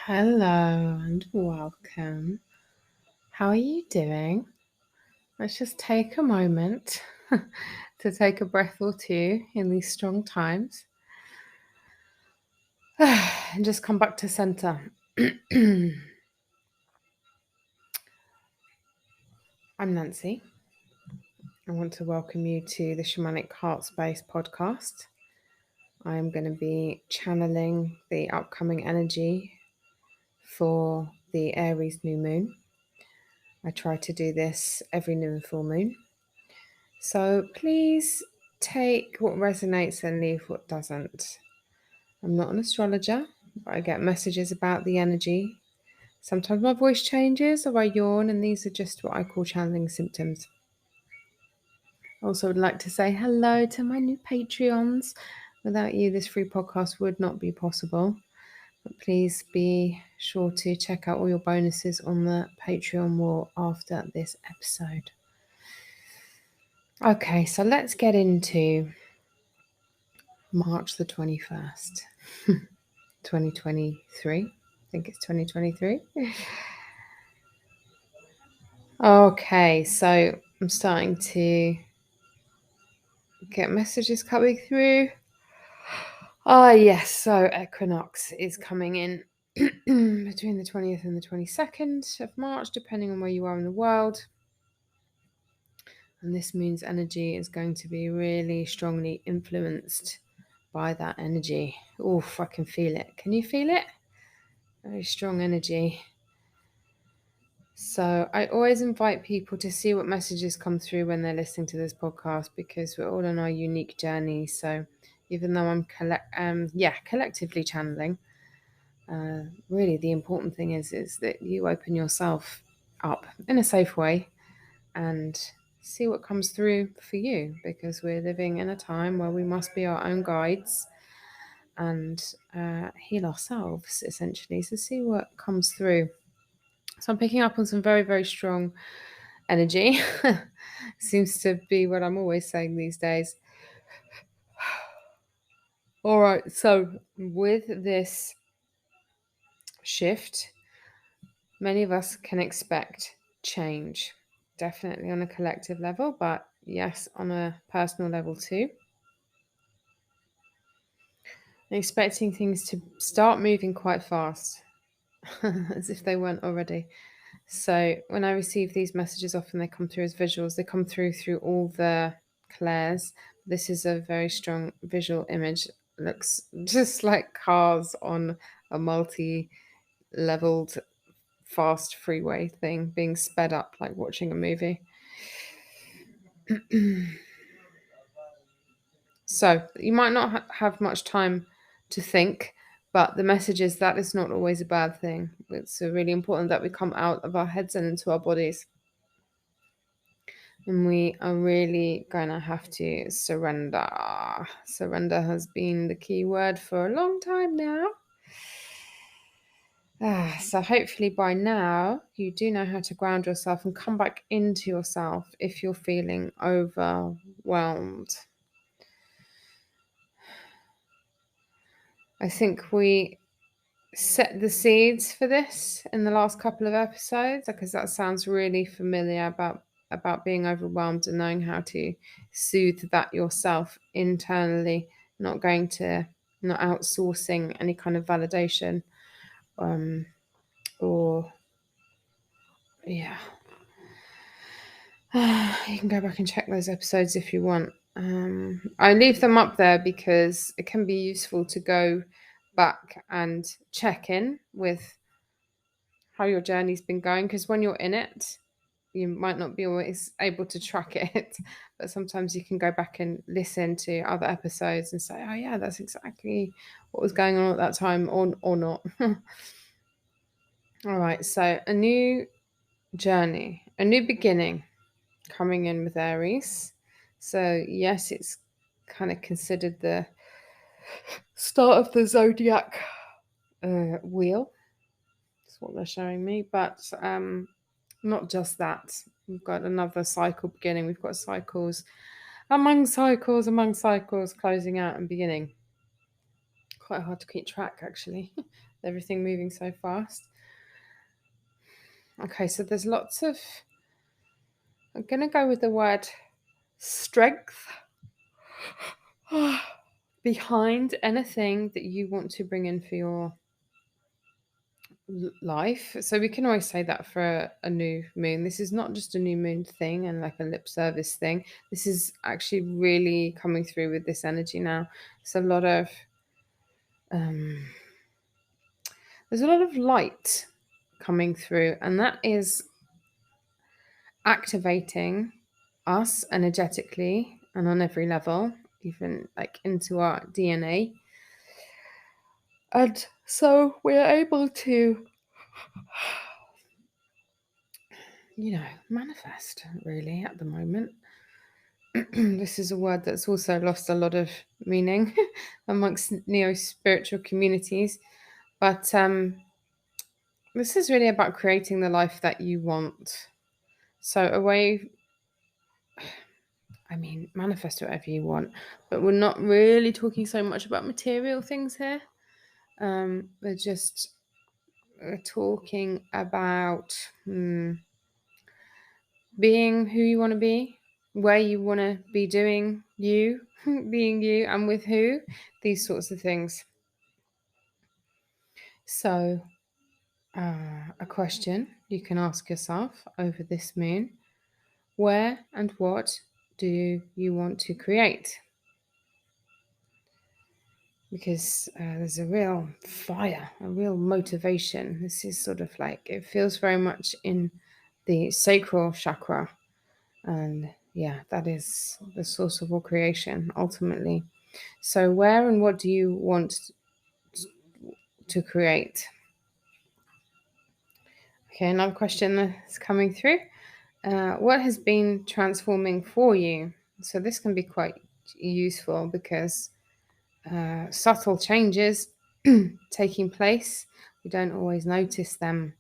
Hello and welcome. How are you doing? Let's just take a moment to take a breath or two in these strong times and just come back to center. I'm Nancy. I want to welcome you to the Shamanic Heartspace podcast. I am going to be channeling the upcoming energy for the Aries new moon. I try to do this every new and full moon. So please take what resonates and leave what doesn't. I'm not an astrologer, but I get messages about the energy. Sometimes my voice changes or I yawn, and these are just what I call channeling symptoms. I also would like to say hello to my new Patreons. Without you, this free podcast would not be possible. But please be sure to check out all your bonuses on the Patreon wall after this episode. Okay, so let's get into March the 21st, 2023. I think it's 2023. Okay, so I'm starting to get messages coming through. Yes, so equinox is coming in between the 20th and the 22nd of March, depending on where you are in the world. And this moon's energy is going to be really strongly influenced by that energy. Oof, I can feel it. Can you feel it? Very strong energy. So I always invite people to see what messages come through when they're listening to this podcast, because we're all on our unique journey. So even though I'm collectively channeling, really the important thing is that you open yourself up in a safe way and see what comes through for you, because we're living in a time where we must be our own guides and heal ourselves, essentially. So see what comes through. So I'm picking up on some very, very strong energy. Seems to be what I'm always saying these days. All right, so with this shift, many of us can expect change, definitely on a collective level, but yes, on a personal level too. I'm expecting things to start moving quite fast, as if they weren't already. So when I receive these messages, often they come through as visuals. They come through all the clairs. This is a very strong visual image. It looks just like cars on a multi-leveled fast freeway thing being sped up, like watching a movie. So you might not have much time to think, but the message is that is not always a bad thing. It's really important that we come out of our heads and into our bodies. And we are really going to have to surrender. Surrender has been the key word for a long time now. So hopefully by now you do know how to ground yourself and come back into yourself if you're feeling overwhelmed. I think we set the seeds for this in the last couple of episodes, because that sounds really familiar about being overwhelmed and knowing how to soothe that yourself internally, not outsourcing any kind of validation, or yeah. You can go back and check those episodes if you want. I leave them up there because it can be useful to go back and check in with how your journey's been going, because when you're in it, you might not be always able to track it, but sometimes you can go back and listen to other episodes and say, oh yeah, that's exactly what was going on at that time, or not. All right, so a new journey, a new beginning coming in with Aries. So yes, it's kind of considered the start of the zodiac wheel. That's what they're showing me, but not just that. We've got another cycle beginning. We've got cycles among cycles, closing out and beginning. quite hard to keep track, actually. Everything moving so fast. Okay, so there's lots of... I'm going to go with the word strength behind anything that you want to bring in for your life. So we can always say that for a new moon. This is not just a new moon thing and like a lip service thing. This is actually really coming through with this energy now. It's a lot of there's a lot of light coming through, and that is activating us energetically and on every level, even like into our DNA. And so we're able to, manifest really at the moment. This is a word that's also lost a lot of meaning amongst neo-spiritual communities. But this is really about creating the life that you want. So manifest whatever you want. But we're not really talking so much about material things here. We're talking about being who you want to be, where you want to be doing you, being you, and with who, these sorts of things. So, a question you can ask yourself over this moon: where and what do you want to create? Because there's a real fire, a real motivation. This is sort of like, it feels very much in the sacral chakra. And yeah, that is the source of all creation, ultimately. So where and what do you want to create? Okay, another question that's coming through. What has been transforming for you? So this can be quite useful because subtle changes taking place, we don't always notice them,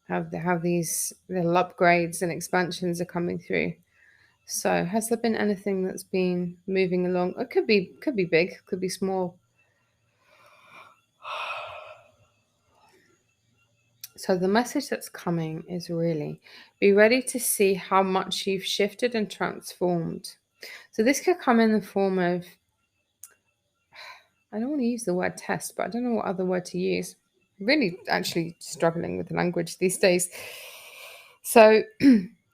how these little upgrades and expansions are coming through. So has there been anything that's been moving along? It could be big, could be small. So the message that's coming is really be ready to see how much you've shifted and transformed. So this could come in the form of, I don't want to use the word test, but I don't know what other word to use. Really actually struggling with the language these days. So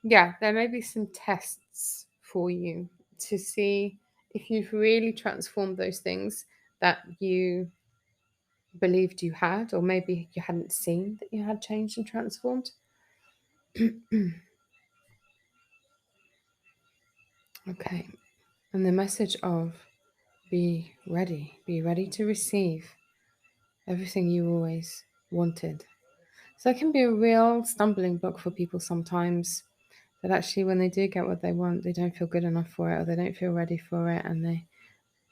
yeah, there may be some tests for you to see if you've really transformed those things that you believed you had, or maybe you hadn't seen that you had changed and transformed. Okay. And the message of be ready to receive everything you always wanted. So it can be a real stumbling block for people sometimes, that actually when they do get what they want, they don't feel good enough for it, or they don't feel ready for it, and they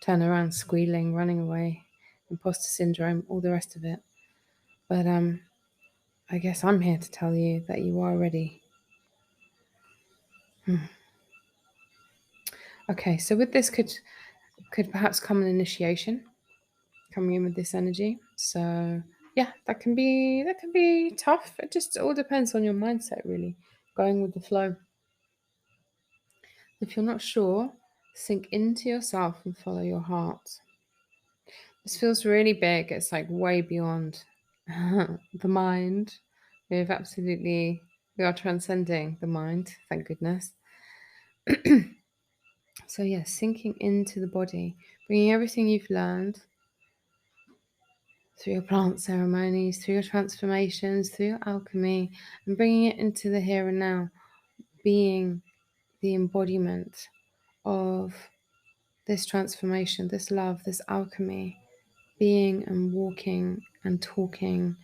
turn around squealing, running away, imposter syndrome, all the rest of it. But I guess I'm here to tell you that you are ready. Okay, so with this could perhaps come an initiation coming in with this energy. So yeah, that can be tough. It just all depends on your mindset, really, going with the flow. If you're not sure, sink into yourself and follow your heart. This feels really big. It's like way beyond the mind. We are transcending the mind, thank goodness. So yeah, sinking into the body, bringing everything you've learned through your plant ceremonies, through your transformations, through your alchemy, and bringing it into the here and now, being the embodiment of this transformation, this love, this alchemy, being and walking and talking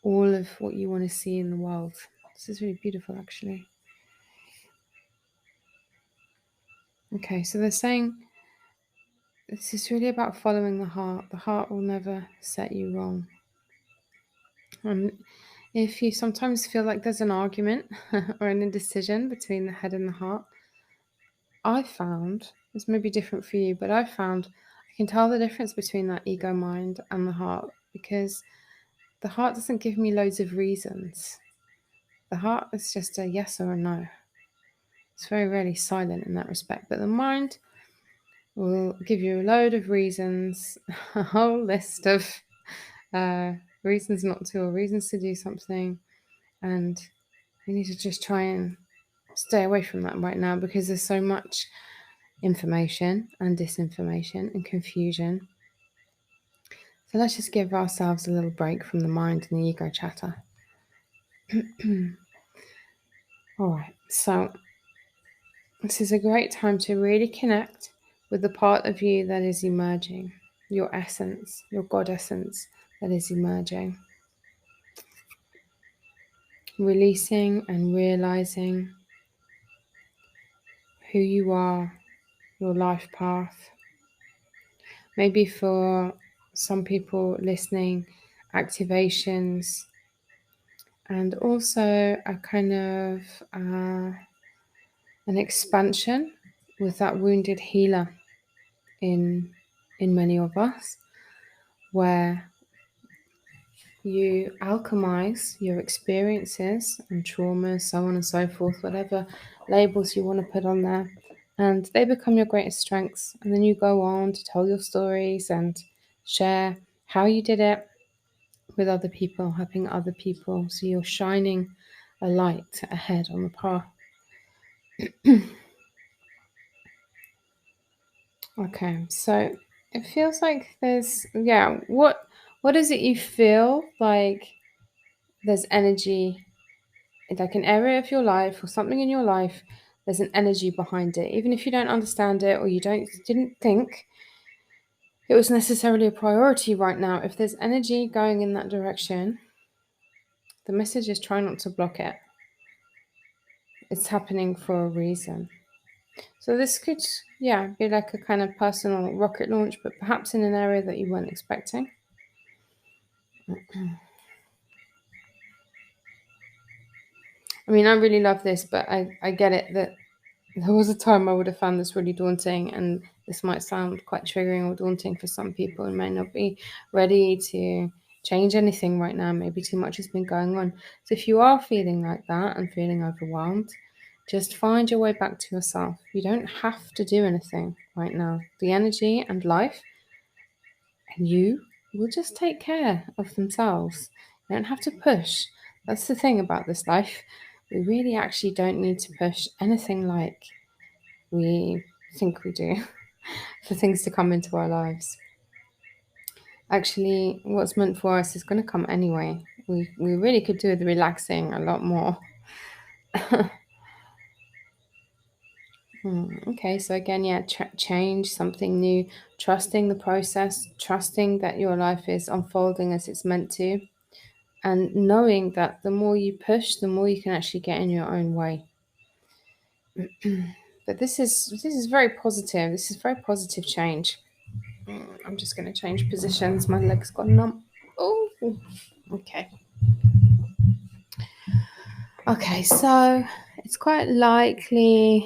all of what you want to see in the world. This is really beautiful, actually. Okay, so they're saying this is really about following the heart. The heart will never set you wrong. If you sometimes feel like there's an argument or an indecision between the head and the heart, I found, this may be different for you, but I found You can tell the difference between that ego mind and the heart, because the heart doesn't give me loads of reasons. The heart is just a yes or a no. It's very rarely silent in that respect, but the mind will give you a load of reasons, a whole list of reasons not to, or reasons to do something, and you need to just try and stay away from that right now, because there's so much information and disinformation and confusion. So let's just give ourselves a little break from the mind and the ego chatter. All right, so this is a great time to really connect with the part of you that is emerging, your essence, your God essence that is emerging. Releasing and realizing who you are, your life path. Maybe for some people listening, activations, and also a kind of an expansion with that wounded healer in many of us, where you alchemize your experiences and traumas, so on and so forth, whatever labels you want to put on there, and they become your greatest strengths. And then you go on to tell your stories and share how you did it with other people, helping other people. So you're shining a light ahead on the path. Okay, so it feels like there's, what is it you feel like there's energy, like an area of your life or something in your life, there's an energy behind it, even if you don't understand it or you didn't think it was necessarily a priority right now. If there's energy going in that direction, the message is try not to block it. It's happening for a reason. So this could, be like a kind of personal rocket launch, but perhaps in an area that you weren't expecting. I mean, I really love this, but I get it that there was a time I would have found this really daunting, and this might sound quite triggering or daunting for some people and may not be ready to change anything right now. Maybe too much has been going on. So if you are feeling like that and feeling overwhelmed, just find your way back to yourself. You don't have to do anything right now. The energy and life and you will just take care of themselves. You don't have to push. That's the thing about this life. We really actually don't need to push anything like we think we do for things to come into our lives. Actually, what's meant for us is going to come anyway. We really could do the relaxing a lot more. Okay, so again, change, something new, trusting the process, trusting that your life is unfolding as it's meant to, and knowing that the more you push, the more you can actually get in your own way. But this is very positive. This is very positive change. I'm just going to change positions. My legs got numb. Oh, okay. Okay, so it's quite likely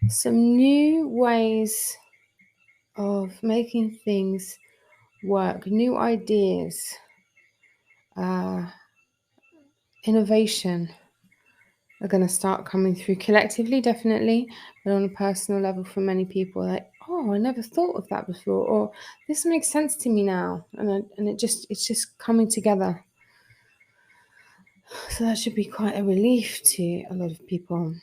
some new ways of making things work, new ideas, innovation are going to start coming through collectively, definitely, but on a personal level for many people, like, oh, I never thought of that before, or this makes sense to me now, and it's just coming together. So that should be quite a relief to a lot of people.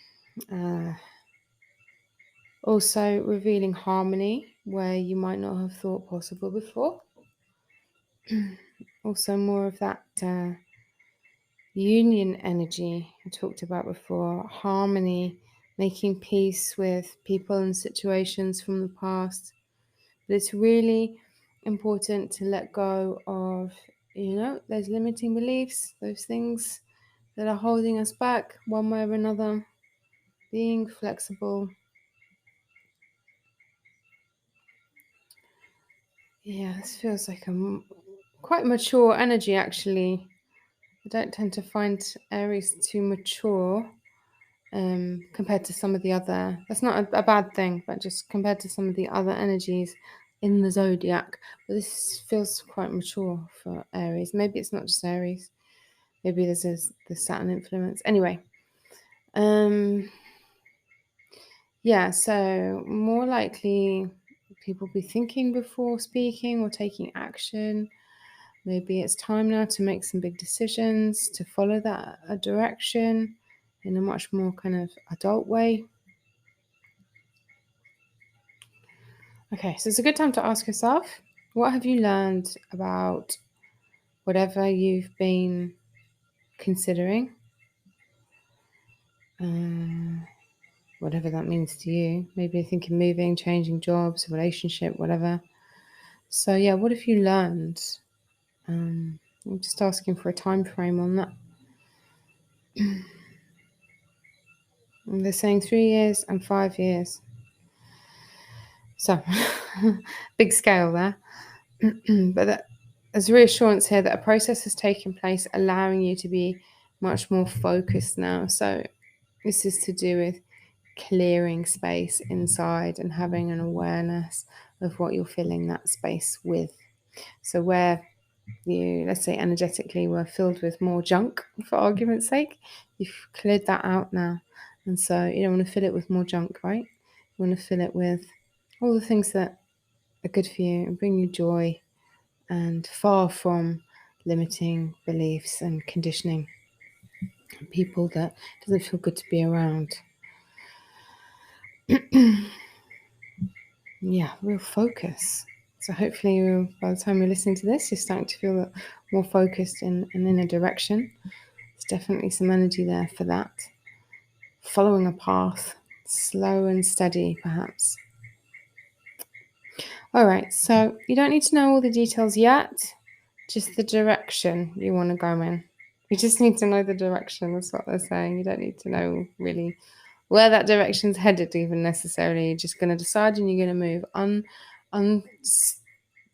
Also revealing harmony where you might not have thought possible before. Also more of that union energy I talked about before, harmony, making peace with people and situations from the past. But it's really important to let go of, those limiting beliefs, those things that are holding us back one way or another, being flexible. Yeah, this feels like a quite mature energy, actually. I don't tend to find Aries too mature compared to some of the other. That's not a bad thing, but just compared to some of the other energies, in the zodiac, but this feels quite mature for Aries. Maybe it's not just Aries. Maybe there's the Saturn influence. Anyway, yeah, so more likely people be thinking before speaking or taking action. Maybe it's time now to make some big decisions, to follow that a direction in a much more kind of adult way. Okay, so it's a good time to ask yourself, what have you learned about whatever you've been considering? Whatever that means to you. Maybe you're thinking moving, changing jobs, relationship, whatever. So yeah, what have you learned? I'm just asking for a time frame on that. And they're saying 3 years and 5 years. So, big scale there. But there's reassurance here that a process has taken place, allowing you to be much more focused now. So this is to do with clearing space inside and having an awareness of what you're filling that space with. So where you, let's say energetically, were filled with more junk, for argument's sake, you've cleared that out now. And so you don't want to fill it with more junk, right? You want to fill it with all the things that are good for you and bring you joy, and far from limiting beliefs and conditioning people that doesn't feel good to be around. Yeah, real focus. So hopefully by the time you're listening to this, you're starting to feel more focused and in a direction. There's definitely some energy there for that. Following a path, slow and steady, perhaps. All right, so you don't need to know all the details yet, just the direction you want to go in. You just need to know the direction, that's what they're saying. You don't need to know really where that direction's headed even necessarily. You're just going to decide and you're going to move.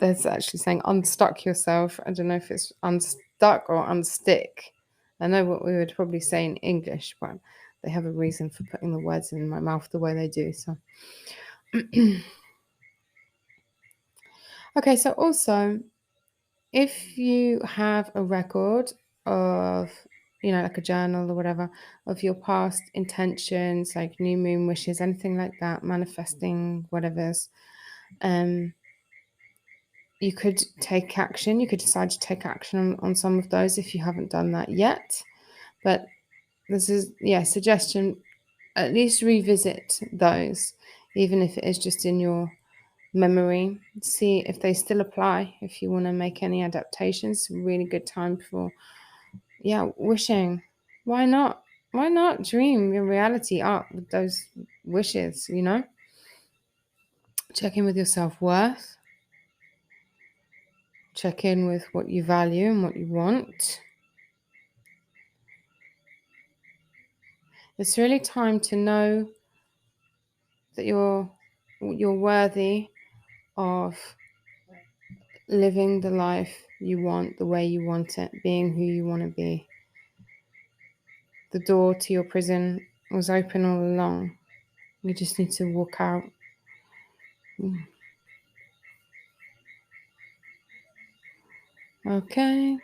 There's actually saying unstuck yourself. I don't know if it's unstuck or unstick. I know what we would probably say in English, but they have a reason for putting the words in my mouth the way they do. So, okay, so also, if you have a record of, like a journal or whatever, of your past intentions, like new moon wishes, anything like that, manifesting whatever's, you could take action. You could decide to take action on some of those if you haven't done that yet. But this is, suggestion, at least revisit those, even if it is just in your memory. See if they still apply. If you want to make any adaptations, really good time for, wishing. Why not? Why not dream your reality up with those wishes, Check in with your self-worth. Check in with what you value and what you want. It's really time to know that you're worthy of living the life you want, the way you want it, being who you want to be. The door to your prison was open all along. You just need to walk out. Okay.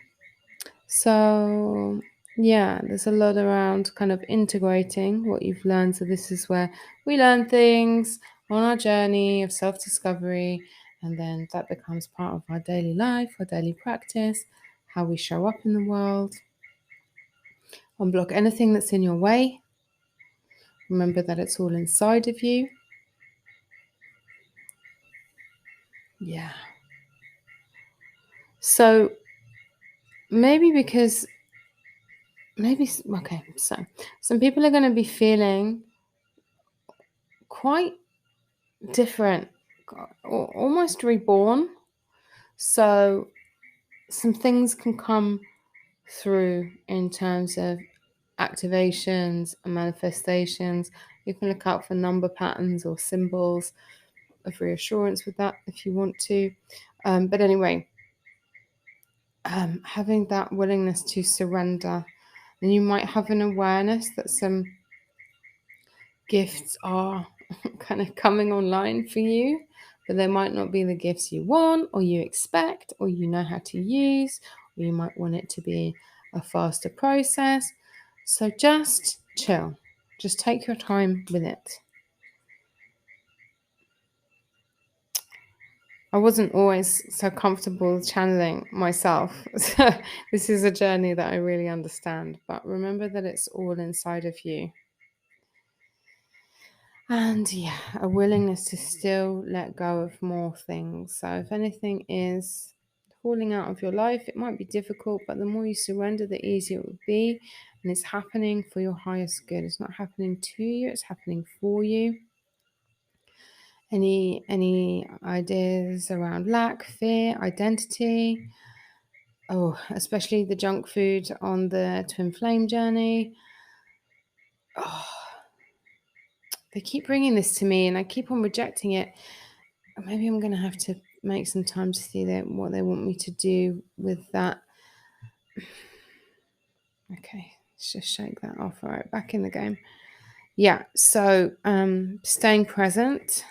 So, there's a lot around kind of integrating what you've learned. So this is where we learn things on our journey of self-discovery, and then that becomes part of our daily life, our daily practice, how we show up in the world. Unblock anything that's in your way. Remember that it's all inside of you. Yeah. So so some people are going to be feeling quite different, almost reborn. So some things can come through in terms of activations and manifestations. You can look out for number patterns or symbols of reassurance with that if you want to. But anyway, having that willingness to surrender, and you might have an awareness that some gifts are kind of coming online for you, but they might not be the gifts you want or you expect or you know how to use, or you might want it to be a faster process. So just chill. Just take your time with it. I wasn't always so comfortable channeling myself. So this is a journey that I really understand. But remember that it's all inside of you. And yeah, a willingness to still let go of more things. So if anything is falling out of your life, it might be difficult, but the more you surrender, the easier it will be. And it's happening for your highest good. It's not happening to you, it's happening for you. Any ideas around lack, fear, identity? Oh, especially the junk food on the twin flame journey. Oh, they keep bringing this to me and I keep on rejecting it. Maybe I'm going to have to make some time to see what they want me to do with that. Okay, let's just shake that off. All right, back in the game. Yeah, so staying present.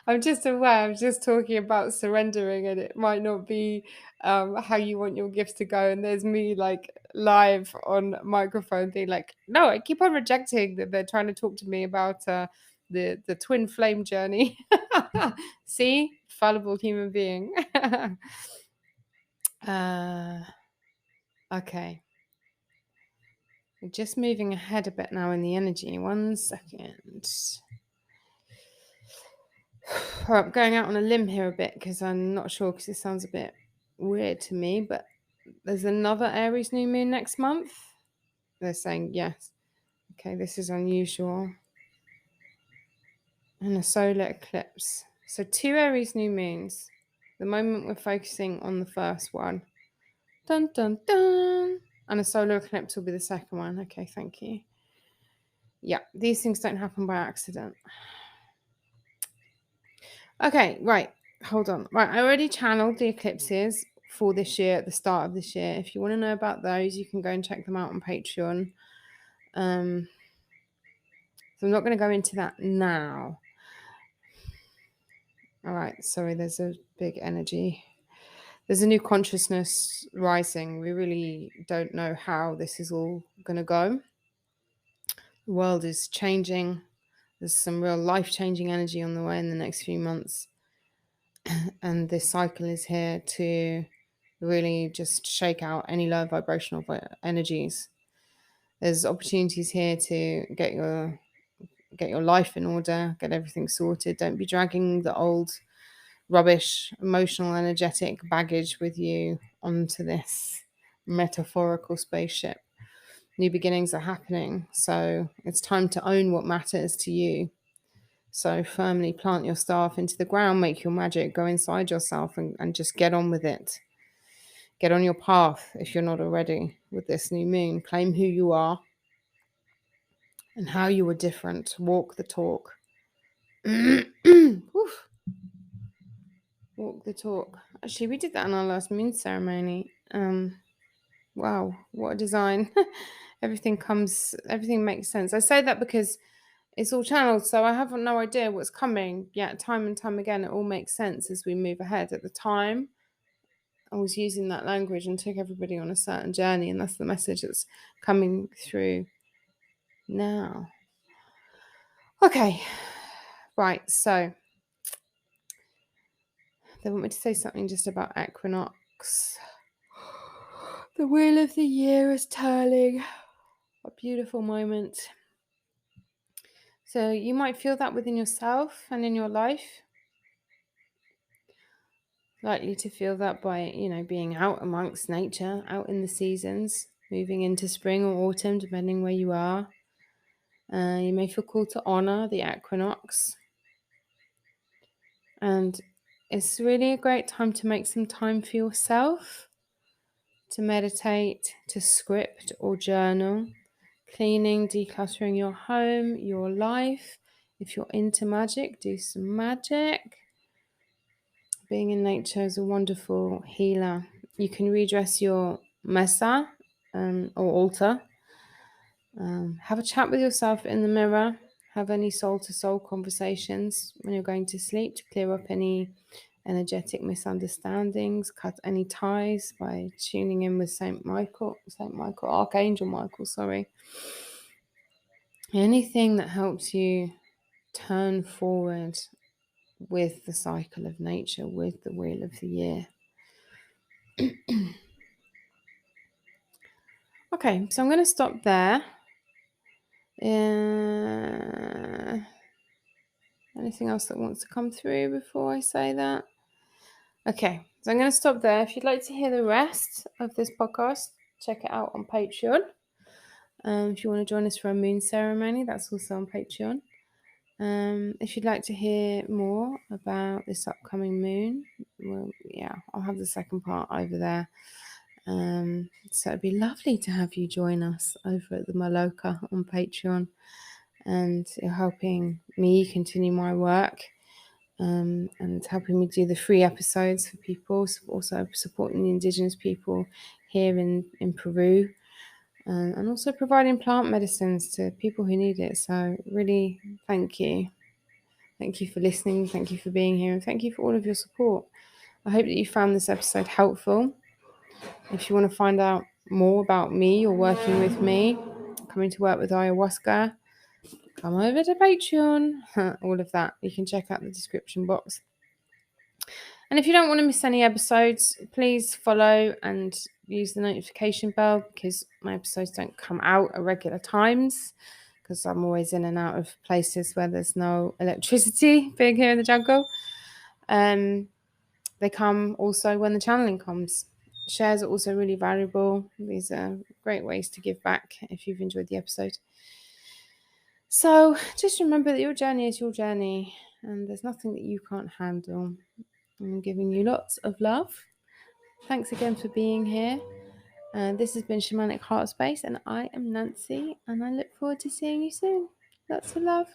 I'm just aware, I'm just talking about surrendering, and it might not be how you want your gifts to go. And there's me like live on microphone being like, no, I keep on rejecting that they're trying to talk to me about the twin flame journey. See, fallible human being. Okay. We're just moving ahead a bit now in the energy. 1 second. I'm going out on a limb here a bit because I'm not sure, because it sounds a bit weird to me, but there's another Aries new moon next month. They're saying yes. Okay, this is unusual. And a solar eclipse. So 2 Aries new moons. The moment we're focusing on the first one. Dun, dun, dun. And a solar eclipse will be the second one. Okay, thank you. Yeah, these things don't happen by accident. Okay, right. Hold on. Right, I already channeled the eclipses for this year at the start of this year. If you want to know about those, you can go and check them out on Patreon. So I'm not going to go into that now. All right, sorry, there's a big energy. There's a new consciousness rising. We really don't know how this is all going to go. The world is changing. There's some real life-changing energy on the way in the next few months. And this cycle is here to really just shake out any low vibrational energies. There's opportunities here to get your life in order, get everything sorted. Don't be dragging the old rubbish, emotional, energetic baggage with you onto this metaphorical spaceship. New beginnings are happening, so it's time to own what matters to you. So firmly plant your staff into the ground, make your magic, go inside yourself and just get on with it. Get on your path if you're not already with this new moon. Claim who you are and how you are different. Walk the talk. Walk the talk. Actually, we did that in our last moon ceremony. Wow, what a design. Everything makes sense. I say that because it's all channeled, so I have no idea what's coming. Yet time and time again, it all makes sense as we move ahead. At the time, I was using that language and took everybody on a certain journey, and that's the message that's coming through now. Okay, right, so they want me to say something just about equinox. The wheel of the year is turning. A beautiful moment. So you might feel that within yourself and in your life. Likely to feel that by, being out amongst nature, out in the seasons, moving into spring or autumn, depending where you are. You may feel called to honor the equinox. And it's really a great time to make some time for yourself, to meditate, to script or journal, cleaning, decluttering your home, your life. If you're into magic, do some magic. Being in nature is a wonderful healer. You can redress your mesa or altar. Have a chat with yourself in the mirror. have any soul-to-soul conversations when you're going to sleep to clear up any energetic misunderstandings, cut any ties by tuning in with Archangel Michael, sorry. Anything that helps you turn forward with the cycle of nature, with the wheel of the year. Okay, so I'm going to stop there. Anything else that wants to come through before I say that? Okay, so I'm going to stop there. If you'd like to hear the rest of this podcast, check it out on Patreon. If you want to join us for a moon ceremony, that's also on Patreon. If you'd like to hear more about this upcoming moon, well, yeah, I'll have the second part over there. So it'd be lovely to have you join us over at the Maloka on Patreon, and you're helping me continue my work, and helping me do the free episodes for people, also supporting the indigenous people here in Peru, and also providing plant medicines to people who need it. So really, thank you. Thank you for listening. Thank you for being here. And thank you for all of your support. I hope that you found this episode helpful. If you want to find out more about me or working with me, coming to work with ayahuasca, come over to Patreon. All of that. You can check out the description box. And if you don't want to miss any episodes, please follow and use the notification bell, because my episodes don't come out at regular times, because I'm always in and out of places where there's no electricity, being here in the jungle. They come also when the channeling comes. Shares are also really valuable. These are great ways to give back if you've enjoyed the episode. So just remember that your journey is your journey, and there's nothing that you can't handle. I'm giving you lots of love. Thanks again for being here. This has been Shamanic Heartspace, and I am Nancy, and I look forward to seeing you soon. Lots of love.